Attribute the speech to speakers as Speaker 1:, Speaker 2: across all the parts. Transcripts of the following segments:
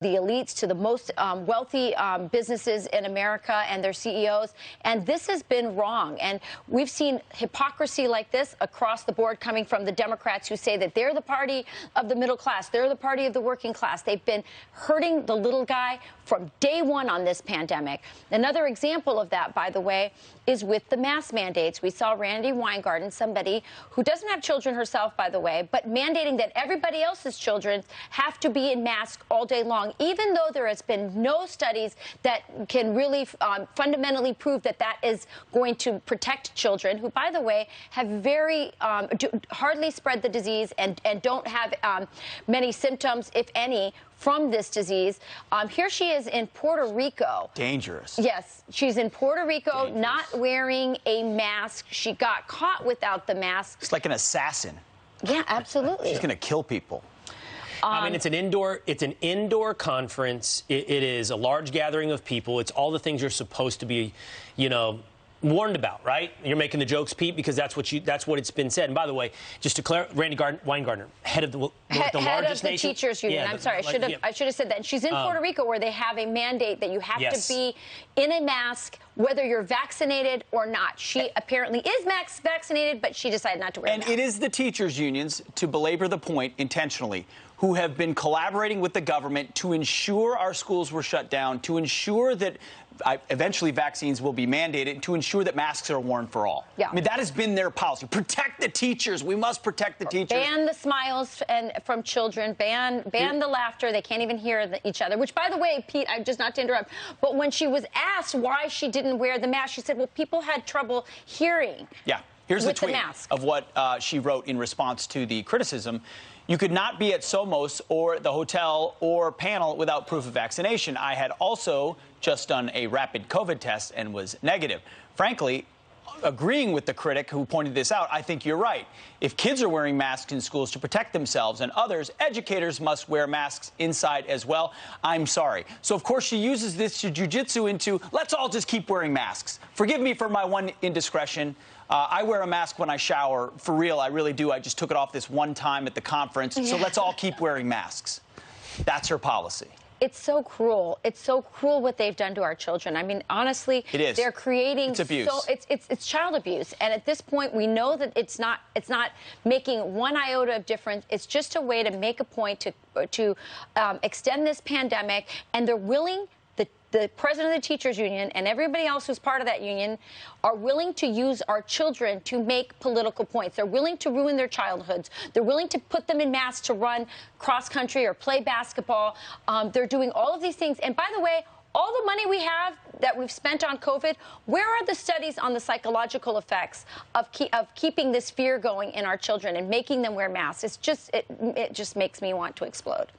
Speaker 1: the elites to the most wealthy businesses in America and their CEOs. And this has been wrong. And we've seen hypocrisy like this across the board coming from the Democrats who say that they're the party of the middle class. They're the party of the working class. They've been hurting the little guy from day one on this pandemic. Another example of that, by the way, is with the mask mandates. We saw Randi Weingarten, somebody who doesn't have children herself, by the way, but mandating that everybody else's children have to be in masks all day long, even though there has been no studies that can really fundamentally prove that that is going to protect children, who, by the way, have very hardly spread the disease and don't have many symptoms, if any, from this disease. Here she is in Puerto Rico.
Speaker 2: Dangerous.
Speaker 1: Yes, she's in Puerto Rico,
Speaker 2: Dangerous.
Speaker 1: Not wearing a mask. She got caught without the mask.
Speaker 2: It's like an assassin.
Speaker 1: Yeah, absolutely.
Speaker 2: She's going to kill people.
Speaker 3: I mean, it's an indoor conference. It is a large gathering of people. It's all the things you're supposed to be, warned about, right? You're making the jokes, Pete, because that's what it's been said. And by the way, just to clarify, Randi Weingarten, head of the largest
Speaker 1: nation. Teachers union. Yeah, I'm sorry, I should have said that. And she's in Puerto Rico, where they have a mandate that you have to be in a mask whether you're vaccinated or not. She apparently is vaccinated, but she decided not to wear a mask.
Speaker 2: And it is the teachers unions, to belabor the point intentionally, who have been collaborating with the government to ensure our schools were shut down, to ensure that eventually vaccines will be mandated, to ensure that masks are worn for all.
Speaker 1: Yeah.
Speaker 2: I mean, that has been their policy. Protect the teachers. We must protect the teachers.
Speaker 1: Ban the smiles from children. Ban the laughter. They can't even hear each other. Which, by the way, Pete, just not to interrupt, but when she was asked why she didn't wear the mask, she said, well, people had trouble hearing.
Speaker 2: Yeah. Here's the tweet of what she wrote in response to the criticism. You could not be at Somos or the hotel or panel without proof of vaccination. I had also just done a rapid COVID test and was negative. Frankly, agreeing with the critic who pointed this out, I think you're right. If kids are wearing masks in schools to protect themselves and others, educators must wear masks inside as well. I'm sorry. So, of course, she uses this jujitsu into, let's all just keep wearing masks. Forgive me for my one indiscretion. I wear a mask when I shower. For real, I really do. I just took it off this one time at the conference. So let's all keep wearing masks. That's her policy.
Speaker 1: It's so cruel. It's so cruel what they've done to our children. I mean, honestly,
Speaker 2: it is.
Speaker 1: They're creating
Speaker 2: abuse.
Speaker 1: It's child abuse. And at this point, we know that it's not making one iota of difference. It's just a way to make a point to extend this pandemic, and they're willing. The president of the teachers union and everybody else who's part of that union are willing to use our children to make political points. They're willing to ruin their childhoods. They're willing to put them in masks to run cross country or play basketball. They're doing all of these things. And by the way, all the money we have that we've spent on COVID, where are the studies on the psychological effects of keeping this fear going in our children and making them wear masks? It just makes me want to explode.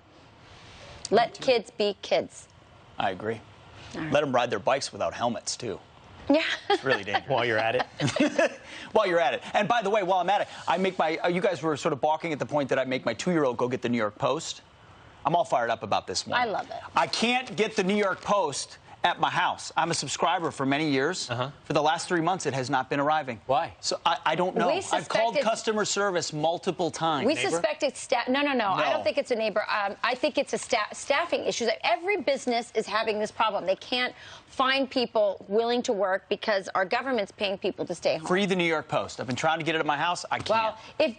Speaker 1: Let kids be kids.
Speaker 2: I agree.
Speaker 1: Right.
Speaker 2: Let them ride their bikes without helmets, too.
Speaker 1: Yeah.
Speaker 2: It's really dangerous.
Speaker 3: While you're at it.
Speaker 2: While you're at it. And by the way, while I'm at it, you guys were sort of balking at the point that I make my 2-year-old go get the New York Post. I'm all fired up about this one.
Speaker 1: I love it.
Speaker 2: I can't get the New York Post at my house. I'm a subscriber for many years. For the last 3 months, it has not been arriving.
Speaker 3: Why?
Speaker 2: So I don't know. I've called customer service multiple times.
Speaker 1: We suspect it's no. I don't think it's a neighbor. I think it's a staffing issue. Every business is having this problem. They can't find people willing to work because our government's paying people to stay home.
Speaker 2: Free the New York Post. I've been trying to get it at my house. I can't.
Speaker 1: Well, if